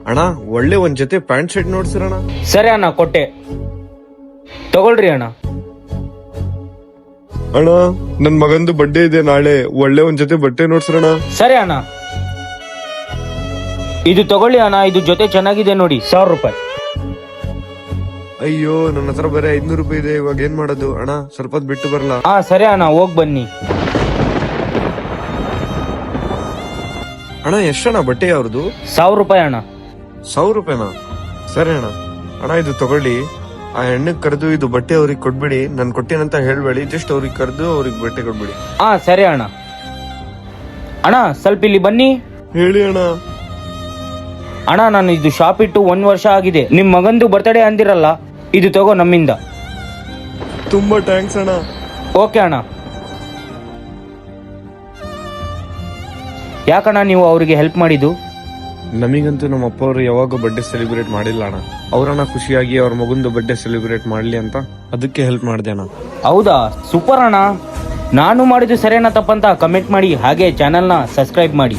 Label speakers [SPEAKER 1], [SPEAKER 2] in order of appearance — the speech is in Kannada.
[SPEAKER 1] ಅಣ್ಣ ಒಳ್ಳೆ ಒಂದ್ ಜೊತೆ ಪ್ಯಾಂಟ್ ಶರ್ಟ್ ನೋಡ್ಸಿರಣ್ಣ.
[SPEAKER 2] ಸರಿ ಅಣ್ಣ, ಕೊಟ್ಟೆ. ತಗೊಳ್ರಿ ಅಣ್ಣ.
[SPEAKER 1] ಅಣ್ಣ ನನ್ ಮಗಂದು ಬರ್ಡೇ ಇದೆ ನಾಳೆ, ಒಳ್ಳೆ ಒಂದ್ ಜೊತೆ ಬಟ್ಟೆ ನೋಡ್ಸಿರಣ್ಣ.
[SPEAKER 2] ಸರಿ ಅಣ್ಣ, ಇದು ತಗೊಳ್ಳಿ ಅಣ್ಣ. ಇದು ಜೊತೆ ಚೆನ್ನಾಗಿದೆ ನೋಡಿ, 1000 ರೂಪಾಯಿ.
[SPEAKER 1] ಅಯ್ಯೋ ನನ್ನ ಹತ್ರ ಬೇರೆ 500 ರೂಪಾಯಿ ಇದೆ, ಇವಾಗ ಏನ್ ಮಾಡೋದು ಅಣ್ಣ? ಸ್ವಲ್ಪ ಹೊತ್ತು ಬಿಟ್ಟು ಬರಲ್ಲ?
[SPEAKER 2] ಹಾ ಸರಿ ಅಣ್ಣ, ಹೋಗ್ ಬನ್ನಿ.
[SPEAKER 1] ಅಣ್ಣ ಎಷ್ಟಣ್ಣ ಬಟ್ಟೆ ಅವ್ರದ್ದು?
[SPEAKER 2] 1000 ರೂಪಾಯಿ ಅಣ್ಣ.
[SPEAKER 1] 1000 ರೂಪಾಯಿನಾ? ಸರಿ ಅಣ್ಣ. ಅಣ್ಣ ಇದು ತಗೊಳ್ಳಿ, ಆ ಹೆಣ್ಣಗ್ ಕರೆದು ಇದು ಬಟ್ಟೆ ಅವ್ರಿಗೆ ಕೊಡ್ಬಿಡಿ. ನನ್ ಕೊಟ್ಟೇನಂತ ಹೇಳ್ಬೇಡಿ, ಜಸ್ಟ್ ಅವ್ರಿಗೆ ಕರೆದು ಅವ್ರಿಗೆ ಬಟ್ಟೆ ಕೊಡ್ಬಿಡಿ.
[SPEAKER 2] ಹಾ ಸರಿ ಅಣ್ಣ. ಅಣ್ಣ ಸ್ವಲ್ಪ ಇಲ್ಲಿ ಬನ್ನಿ.
[SPEAKER 1] ಹೇಳಿ ಅಣ್ಣ.
[SPEAKER 2] ಅಣ್ಣ ನಾನು ಇದು ಶಾಪ್ ಇಟ್ಟು 1 ವರ್ಷ ಆಗಿದೆ. ನಿಮ್ ಮಗಂದು ಬರ್ತಡೇ ಅಂದಿರಲ್ಲ, ಇದು ತಗೋ ನಮ್ಮಿಂದ.
[SPEAKER 1] ತುಂಬಾ ಥ್ಯಾಂಕ್ಸ್ ಅಣ್ಣ.
[SPEAKER 2] ಓಕೆ ಅಣ್ಣ. ಯಾಕಣ್ಣ ನೀವು ಅವರಿಗೆ ಹೆಲ್ಪ್ ಮಾಡಿದ್ದು?
[SPEAKER 1] ನಮಗಂತೂ ನಮ್ಮ ಅಪ್ಪ ಅವರು ಯಾವಾಗ ಬರ್ಡೇ ಸೆಲೆಬ್ರೇಟ್ ಮಾಡಿಲ್ಲ ಅಣ್ಣ. ಅವ್ರನ್ನ ಖುಷಿಯಾಗಿ ಅವ್ರ ಮಗಂದು ಬರ್ಡೇ ಸೆಲೆಬ್ರೇಟ್ ಮಾಡ್ಲಿ ಅಂತ ಅದಕ್ಕೆ ಹೆಲ್ಪ್ ಮಾಡಿದೆ ಅಣ್ಣ.
[SPEAKER 2] ಹೌದಾ, ಸೂಪರ್ ಅಣ್ಣ. ನಾನು ಮಾಡಿದ್ದು ಸರಿನಾ ತಪ್ಪಂತ ಕಮೆಂಟ್ ಮಾಡಿ, ಹಾಗೆ ಚಾನೆಲ್ನ ಸಬ್ಸ್ಕ್ರೈಬ್ ಮಾಡಿ.